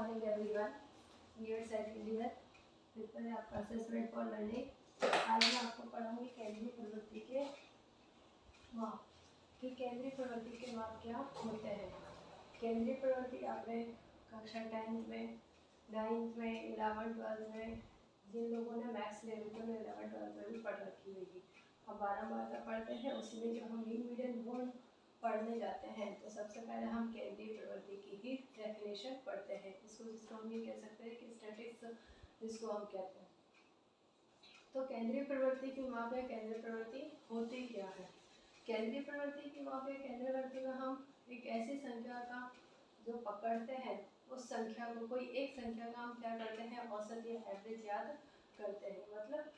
Morning everyone, dear second year paper है आपका assessment for learning. आज मैं आपको पढ़ाऊंगी केंद्रीय प्रवृत्ति के माप कि केंद्रीय प्रवृत्ति के माप क्या होते हैं। केंद्रीय प्रवृत्ति आपने कक्षा 10th में, 9th में, 11th 12th में, जिन लोगों ने मैथ्स ले रखी है 11th 12th में भी पढ़ रखी होगी। अब 12 का पढ़ते हैं, उसी में जब हम मीन मीडियन मोड पढ़ने जाते हैं तो सबसे पहले हम केंद्रीय प्रवृत्ति की ही डेफिनेशन पढ़ते हैं। जिसको हम ये कह सकते हैं कि स्टैटिक्स जिसको हम कहते हैं। तो केंद्रीय प्रवृत्ति की माप या केंद्रीय प्रवृत्ति होती क्या है? केंद्रीय प्रवृत्ति की माप या केंद्रीय प्रवृत्ति में हम एक ऐसी संख्या का जो पकड़ते हैं, उस संख्या को कोई एक संख्या का हम क्या करते हैं, औसत या एवरेज याद करते हैं। मतलब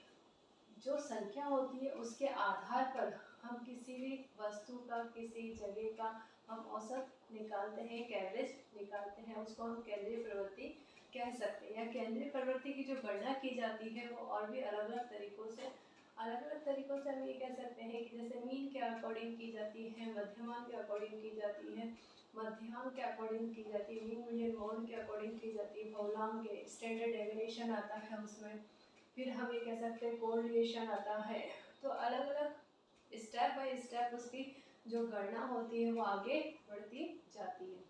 जो संख्या होती है उसके आधार पर हम किसी भी वस्तु का, किसी जगह का हम औसत निकालते हैं, एक एवरेज निकालते हैं, उसको हम केंद्रीय प्रवृत्ति कह सकते हैं। या केंद्रीय प्रवृत्ति की जो गणना की जाती है वो और भी अलग अलग तरीकों से हम ये कह सकते हैं कि जैसे मीन के अकॉर्डिंग की जाती है, मध्यमान के अकॉर्डिंग की जाती है, मध्यांक के अकॉर्डिंग की जाती है, मीन मीडियन मोड के अकॉर्डिंग की जाती है, बहुलांक के स्टैंडर्ड डेविएशन आता है उसमें, फिर हम ये कह सकते हैं कोरिलेशन आता है। तो अलग अलग स्टेप बाय स्टेप उसकी जो गणना होती है वो आगे बढ़ती जाती है।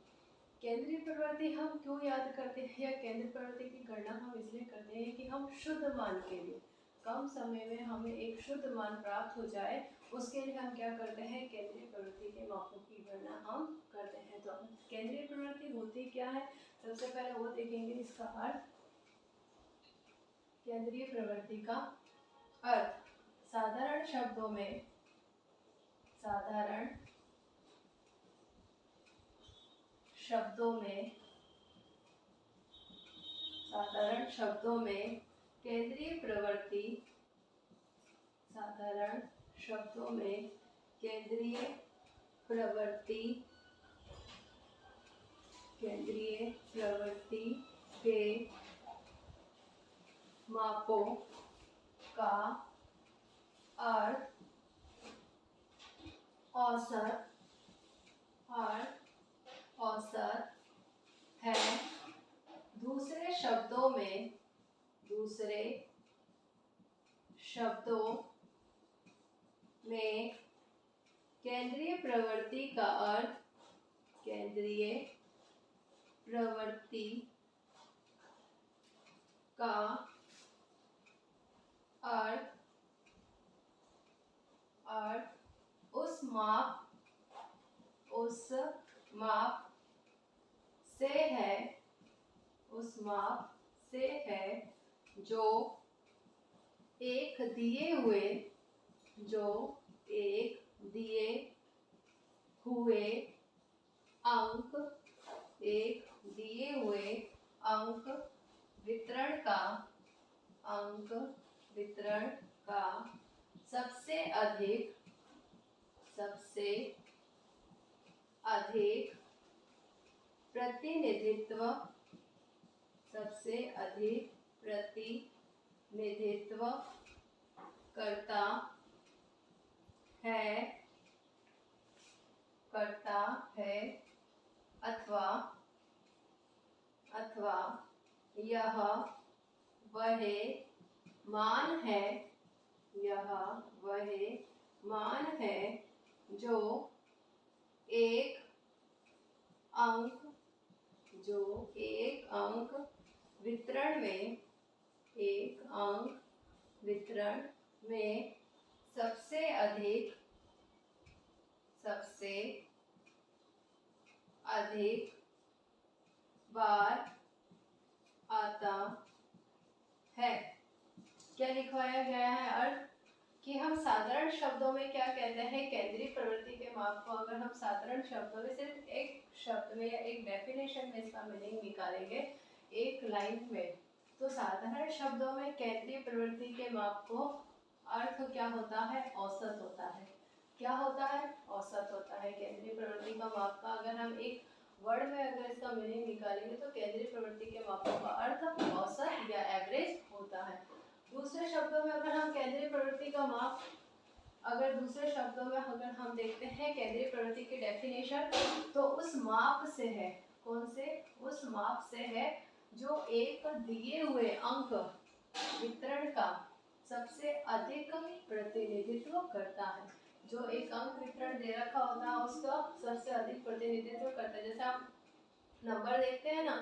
केंद्रीय प्रवृत्ति हम क्यों याद करते हैं या केंद्रीय प्रवृत्ति की गणना हम इसलिए करते हैं कि हम शुद्ध मान के लिए कम समय में हमें एक शुद्ध मान प्राप्त हो जाए, उसके लिए हम क्या करते हैं, केंद्रीय प्रवृत्ति के मापों की गणना हम करते हैं। तो केंद्रीय प्रवृत्ति होती क्या है, सबसे पहले वो देखेंगे इसका अर्थ। केंद्रीय प्रवृत्ति का अर्थ साधारण शब्दों में केंद्रीय प्रवृत्ति के मापों का अर्थ औसत है। दूसरे शब्दों में केंद्रीय प्रवृत्ति का अर्थ उस माप से है जो एक दिए हुए अंक वितरण का सबसे अधिक प्रतिनिधित्व करता है अथवा यह वह मान है जो एक अंक वितरण में सबसे अधिक बार आता है। क्या लिखवाया गया है अर्थ कि हम साधारण शब्दों में क्या कहते हैं, केंद्रीय प्रवृत्ति के माप को अगर हम साधारण शब्दों में सिर्फ एक शब्द में या एक डेफिनेशन में इसका मीनिंग निकालेंगे एक लाइन में, तो साधारण शब्दों में केंद्रीय प्रवृत्ति के माप को अर्थ क्या होता है, औसत होता है। क्या होता है, औसत होता है। केंद्रीय प्रवृत्ति का माप का अगर हम एक वर्ड में अगर इसका मीनिंग निकालेंगे तो केंद्रीय प्रवृत्ति के मापों का अर्थ औसत या एवरेज होता है। दूसरे शब्दों में अगर हम केंद्रीय प्रवृत्ति का माप अगर हम देखते हैं केंद्रीय प्रवृत्ति की डेफिनेशन, तो उस माप से है, कौन से, उस माप से है जो एक दिए हुए अंक वितरण का सबसे अधिक प्रतिनिधित्व करता है। जो एक अंक वितरण दे रखा होता है उसका सबसे अधिक प्रतिनिधित्व करता है। जैसे हम नंबर देखते हैं ना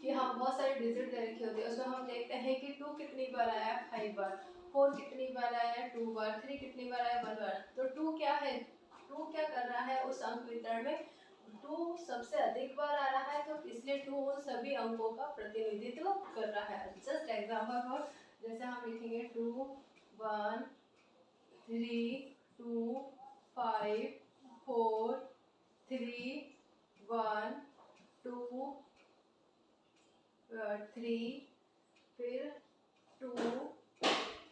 कि हम बहुत सारी डिजिट दे रखी होती है, उसमें हम देखते हैं कि 2 कितनी बार आया, 5 बार, 4 कितनी बार आया, 2 बार, 3 कितनी बार आया, 1 बार। तो 2 क्या है, 2 क्या कर रहा है उस अंक वितरण में, 2 सबसे अधिक बार आ रहा है, तो इसलिए 2 उन सभी अंकों का प्रतिनिधित्व कर रहा है। जस्ट एग्जाम्पल फॉर, जैसे हम लिखेंगे 2 1 3 2 5 4 3 1 2 3 फिर 2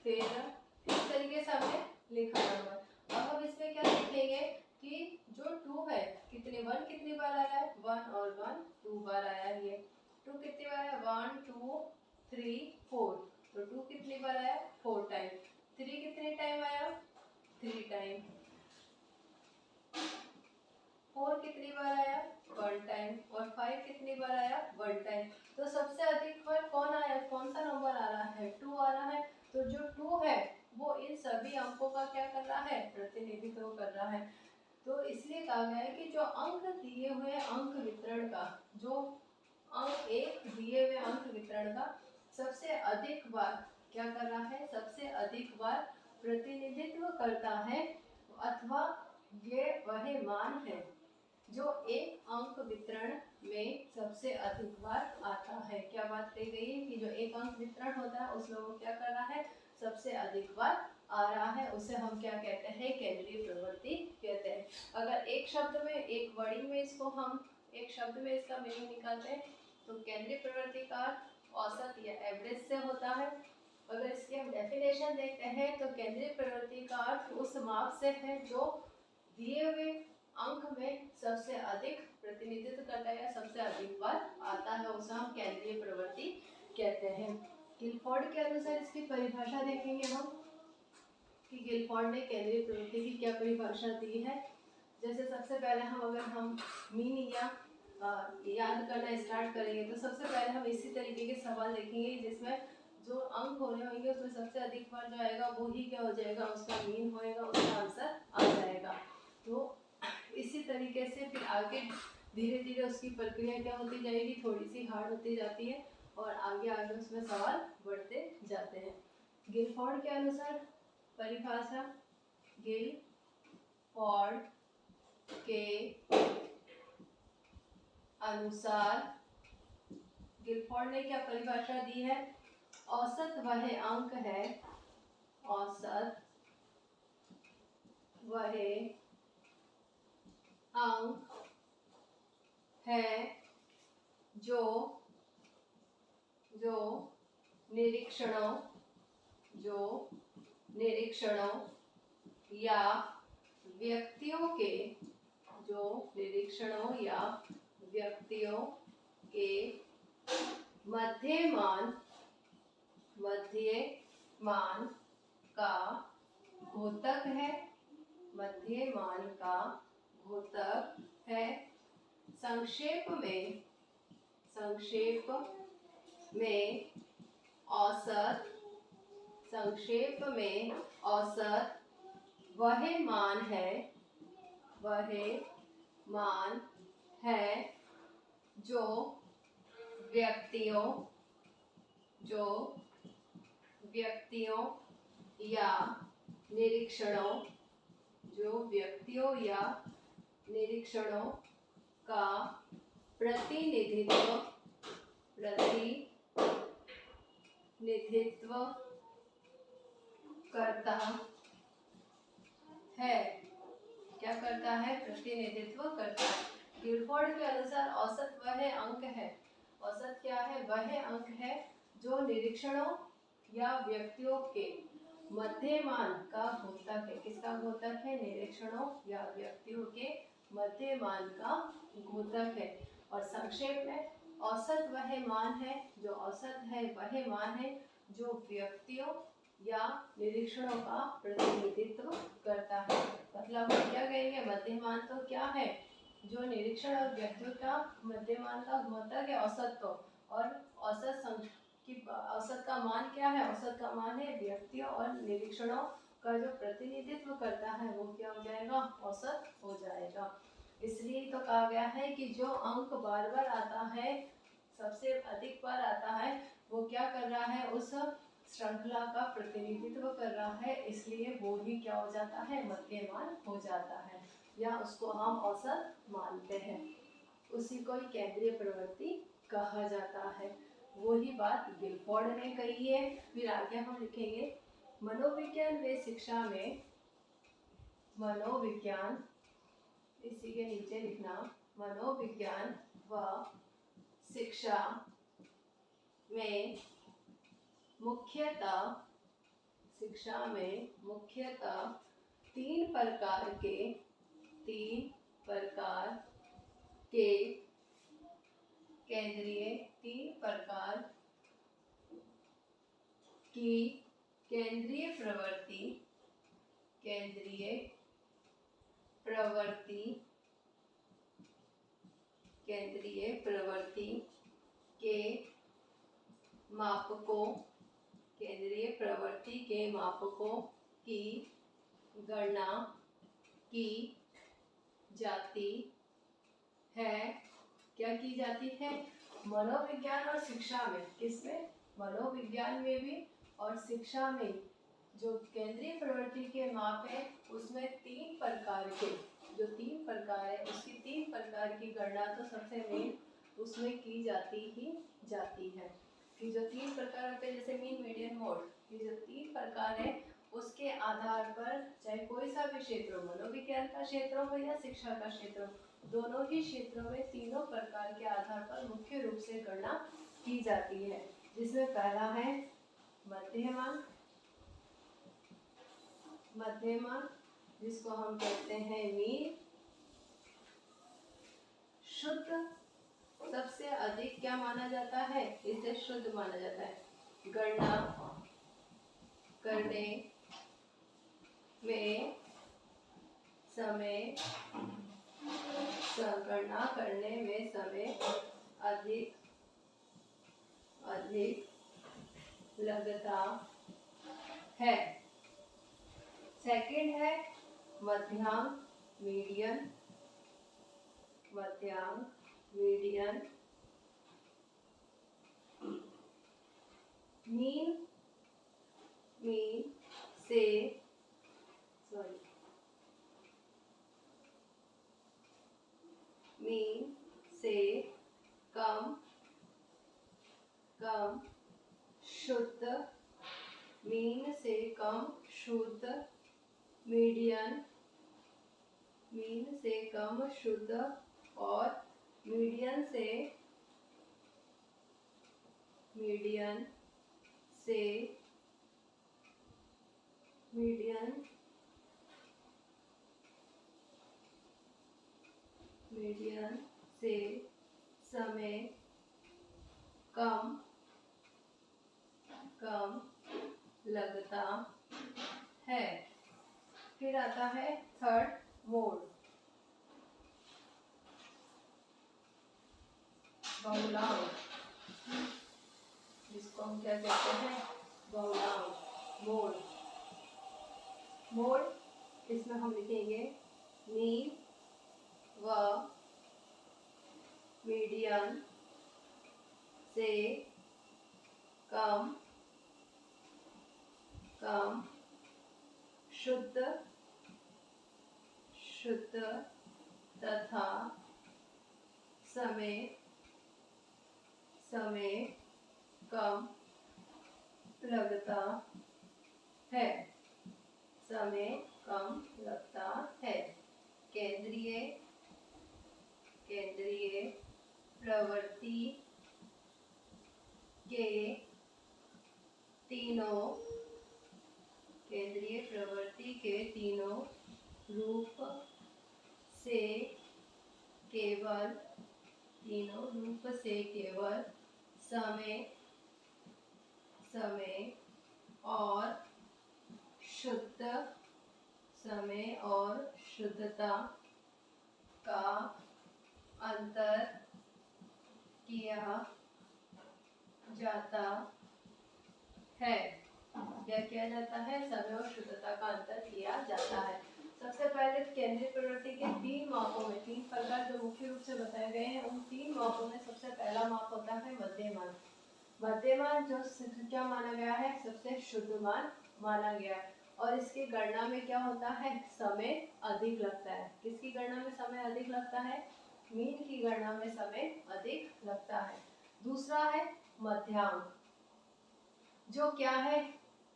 फिर इस तरीके से हमने लिखा नंबर। अब हम इसमें क्या लिखेंगे कि जो 2 है कितने 1 कितनी बार आया है, 1 और 1 2 बार आया है। ये 2 कितनी बार है, 1 2 3 4, तो 2 कितनी बार आया, 4 टाइम। 3 कितने टाइम आया, 3 टाइम। 4 कितनी बार आया, 1 टाइम। और 5 कितनी बार आया, 1 टाइम। तो सबसे अधिक बार कौन आया, कौन सा नंबर आ रहा है, 2 आ रहा है। तो जो 2 है वो इन सभी अंकों का क्या कर रहा है, प्रतिनिधित्व कर रहा है। तो इसलिए कहा गया है कि जो अंक दिए हुए अंक वितरण का, जो अंक एक दिए हुए अंक वितरण का सबसे अधिक बार क्या कर रहा है, सबसे अधिक बार प्रतिनिधित्व करता है, अथवा ये वह मान है जो एक अंक वितरण में सबसे अधिक बार आता है। क्या बात कही गई है कि जो एक अंक वितरण होता है उसमें वो क्या कर रहा है, सबसे अधिक बार आ रहा है, उसे हम क्या कहते हैं, केंद्रीय प्रवृत्ति कहते हैं। अगर एक शब्द में, एक वर्डिंग में इसको हम एक शब्द में इसका मीनिंग निकालते हैं तो केंद्रीय प्रवृत्ति का औसत या एवरेज से होता है। अगर इसकी हम डेफिनेशन देखते हैं तो केंद्रीय प्रवृत्ति का अर्थ उस माप से है जो दिए हुए अंक में सबसे अधिक प्रतिनिधित्व करता है या सबसे अधिक बार आता है, उसे हम केंद्रीय प्रवृत्ति कहते हैं। गिलफोर्ड के अनुसार इसकी परिभाषा देखेंगे हम कि गिलफोर्ड ने केंद्रीय प्रवृत्ति की क्या परिभाषा दी है। जैसे सबसे पहले हम मीन या याद करना स्टार्ट करेंगे तो सबसे पहले हम इसी तरीके के सवाल देखेंगे जिसमें जो अंक होने होंगे उसमें सबसे अधिक बार जो आएगा वो ही क्या हो जाएगा, उसका मीन होएगा, उसका आंसर आ जाएगा। तो इसी तरीके से फिर आगे धीरे धीरे उसकी प्रक्रिया क्या होती जाएगी, थोड़ी सी हार्ड होती जाती है और आगे आगे उसमें सवाल बढ़ते जाते हैं। गिलफोर्ड के अनुसार परिभाषा, गिलफोर्ड के अनुसार गिलफोर्ड ने क्या परिभाषा दी है, औसत वह अंक है, औसत वह अंक है जो निरीक्षणों या व्यक्तियों के मध्यमान का घोतक है। संक्षेप में औसत वह मान है जो व्यक्तियों या निरीक्षणों का प्रतिनिधित्व करता है। क्या करता है, प्रतिनिधित्व करता है। गिलफोर्ड के अनुसार औसत वह अंक है, औसत क्या है, वह अंक है जो निरीक्षणों या व्यक्तियों के मध्यमान का घोतक है। किसका घोतक है, निरीक्षणों या व्यक्तियों के मध्यमान का घोतक है। और संक्षेप में औसत वह मान है जो व्यक्तियों या निरीक्षणों का प्रतिनिधित्व करता है। मतलब हम क्या कहेंगे, मध्यमान तो क्या है, जो निरीक्षण और व्यक्तियों का मध्यमान का गुणोत्तर है औसत को, और औसत का मान क्या है? औसत का मान है व्यक्तियों और निरीक्षणों का जो प्रतिनिधित्व करता है वो क्या हो जाएगा? औसत हो जाएगा। इसलिए तो कहा गया है कि जो अंक बार बार आता है, सबसे अधिक बार आता है, वो क्या कर रहा है? उस श्रृंखला का प्रतिनिधित्व कर रहा है, इसलिए वो ही क्या हो जाता है? मध्यमान हो जाता है, या उसको हम औसत मानते हैं। उसी को ही केंद्रीय प्रवृत्ति कहा जाता है। वही बात गिलफोर्ड ने कही है। फिर आगे हम लिखेंगे मनोविज्ञान व शिक्षा में, मनोविज्ञान, इसी के नीचे लिखना मनोविज्ञान व शिक्षा में मुख्यतः, शिक्षा में मुख्यतः तीन प्रकार के केंद्रीय, तीन प्रकार की केंद्रीय प्रवृत्ति के मापकों, केंद्रीय प्रवृत्ति के मापकों की गणना की जाती है। क्या की जाती है? मनोविज्ञान और शिक्षा में। किसमें? मनोविज्ञान में भी और शिक्षा में। जो केंद्रीय प्रवृत्ति के माप है उसमें तीन प्रकार के, जो तीन प्रकार है उसकी तीन प्रकार की गणना तो सबसे मेन उसमें की जाती है। कि जो तीन प्रकार होते हैं, जैसे मीन, मीडियन, मोड, ये जो तीन प्रकार है उसके आधार पर चाहे कोई सा भी क्षेत्र हो, मनोविज्ञान का क्षेत्र हो या शिक्षा का क्षेत्र हो, दोनों ही क्षेत्रों में तीनों प्रकार के आधार पर मुख्य रूप से गणना की जाती है। जिसमें पहला है मध्यमान, जिसको हम कहते हैं मीन। शुद्ध सबसे अधिक क्या माना जाता है? इसे शुद्ध माना जाता है। गणना करने में समय अधिक लगता है। सेकंड है मध्यांक, मीडियन। मीन से कम शुद्ध, मीन से कम शुद्ध, मीडियन से कम शुद्ध, और मीडियन से समय कम लगता है। फिर आता है थर्ड मोड, बहुलांक, जिसको हम क्या कहते हैं? बहुलांक, मोड। इसमें हम लिखेंगे मीन व मीडियन से कम शुद्ध तथा समय कम लगता है। केंद्रीय प्रवृत्ति के तीनों रूप से केवल समय और शुद्धता का अंतर किया जाता है। क्या किया जाता है? समय और शुद्धता का अंतर किया जाता है। सबसे पहले केंद्रीय प्रवृत्ति के 3 मापों में 3 प्रकार जो मुख्य रूप से बताए गए हैं, उन 3 मापों में सबसे पहला माप होता है मध्यमान। मध्यमान जो क्या माना गया है? सबसे शुद्ध मान माना गया है। और इसकी गणना में क्या होता है? समय अधिक लगता है। किसकी गणना में समय अधिक लगता है? मीन की गणना में समय अधिक लगता है। दूसरा है मध्यांक, जो क्या है,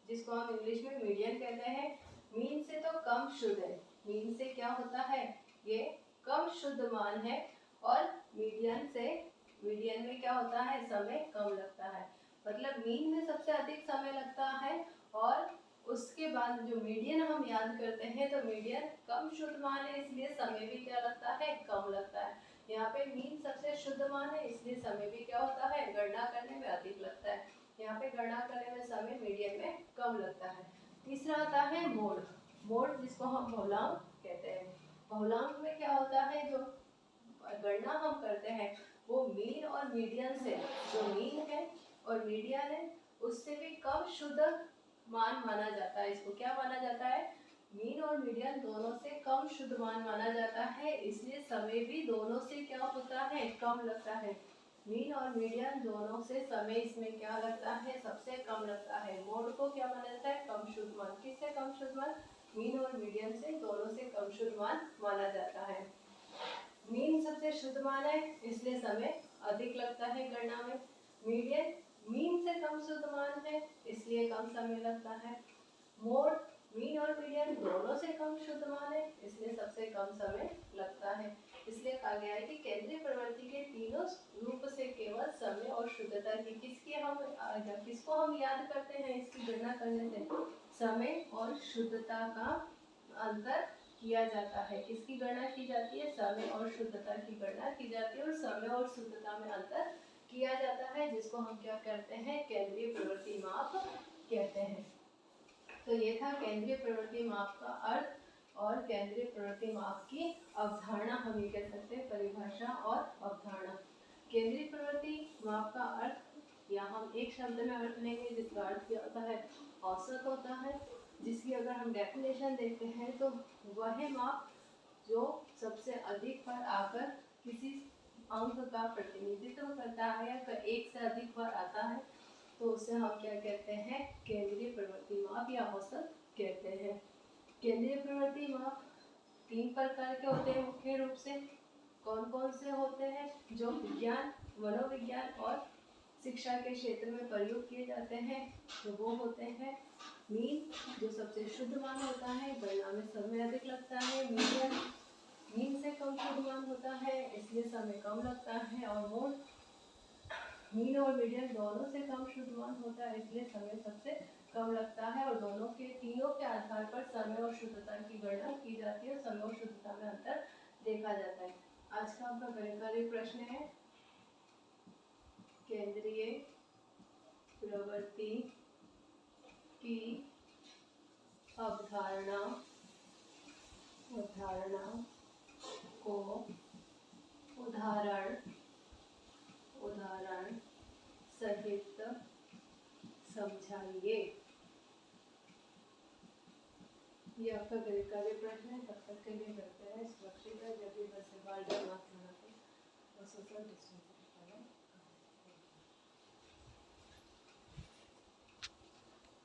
जिसको हम इंग्लिश में मीडियन कहते हैं। मीन से तो कम शुद्ध है। मीन से क्या होता है? ये कम शुद्ध मान है। और मीडियन में क्या होता है? समय कम लगता है। मतलब मीन में सबसे अधिक समय लगता है और उसके बाद जो मीडियन हम याद करते हैं, तो मीडियन कम शुद्ध मान है, इसलिए समय भी क्या लगता है? कम लगता है। यहाँ पे मीन सबसे शुद्ध मान है, इसलिए समय भी क्या होता है? गणना करने में अधिक लगता है। यहाँ पे गणना करने में समय मीडियन में कम लगता है। तीसरा आता है मोड। मोड जिसको हम बहुलांक कहते हैं। बहुलांक में क्या होता है? जो गणना हम करते हैं वो मीन और मीडियन से, जो मीन है और मीडियन है, उससे भी कम शुद्ध मान माना जाता है। इसको क्या माना जाता है? मीन और मीडियन दोनों से कम शुद्ध मान माना जाता है, इसलिए समय भी दोनों से क्या होता है? कम लगता है। मीन और मीडियन दोनों से समय इसमें क्या लगता है? सबसे कम लगता है। मोड को क्या माना जाता है? कम शुद्ध मान। किससे कम शुद्ध मान? मीन और मीडियन से, दोनों से कम शुद्ध मान माना जाता है। मीन सबसे शुद्ध मान है, इसलिए समय अधिक लगता है गणना में। मीडियन मीन से कम शुद्ध मान है, इसलिए कम समय लगता है। मोड मीन और मीडियन दोनों से कम शुद्ध मान है, इसलिए सबसे कम समय लगता है। इसलिए कहा गया है कि केंद्रीय प्रवृत्ति के तीनों रूप से केवल समय और शुद्धता की किसको हम याद करते हैं इसकी गणना करने से? समय और शुद्धता का अंतर किया जाता है। किसकी गणना की जाती है? समय और शुद्धता की गणना की जाती है और समय और शुद्धता में अंतर किया जाता है, जिसको हम क्या कहते हैं? केंद्रीय प्रवृत्ति माप कहते हैं। तो ये था केंद्रीय प्रवृत्ति माप का अर्थ और केंद्रीय प्रवृत्ति माप की अवधारणा, हम ये कह सकते हैं परिभाषा और अवधारणा। केंद्रीय प्रवृत्ति माप का अर्थ, या हम एक शब्द में अर्थ लेंगे जिसका अर्थ क्या होता है? औसत होता है। जिसकी अगर हम डेफिनेशन देखते हैं तो वह माप जो सबसे अधिक पर आकर किसी अंक का प्रतिनिधित्व करता है या एक से अधिक बार आता है, तो उसे हम क्या कहते हैं? केंद्रीय प्रवृत्ति माप या औसत कहते हैं। केंद्रीय प्रवृत्ति माप 3 प्रकार के होते हैं मुख्य रूप से। कौन कौन से होते हैं? जो विज्ञान, मनोविज्ञान और शिक्षा के क्षेत्र में प्रयोग किए जाते हैं, तो वो होते हैं मीन, जो सबसे शुद्ध मान होता है, गणना में समय अधिक लगता है। मीडियन मीन से कम शुद्ध मान होता है, इसलिए समय कम लगता है। और मोड मीन और मीडियन दोनों से कम शुद्ध मान होता है, इसलिए समय सबसे कम लगता है। और दोनों के तीनों के आधार पर समय और शुद्धता की गणना की जाती है। समय और शुद्धता में अंतर देखा जाता है। आज का आपका गणितीय प्रश्न है केंद्रीय प्रवृत्ति की अवधारणा को उदाहरण सहित समझाइए। ये आपका गणितीय प्रश्न है। तब तक के लिए करते हैं सुरक्षित है। जब भी बस बाल जमा करना तो सोशल डिस्टेंस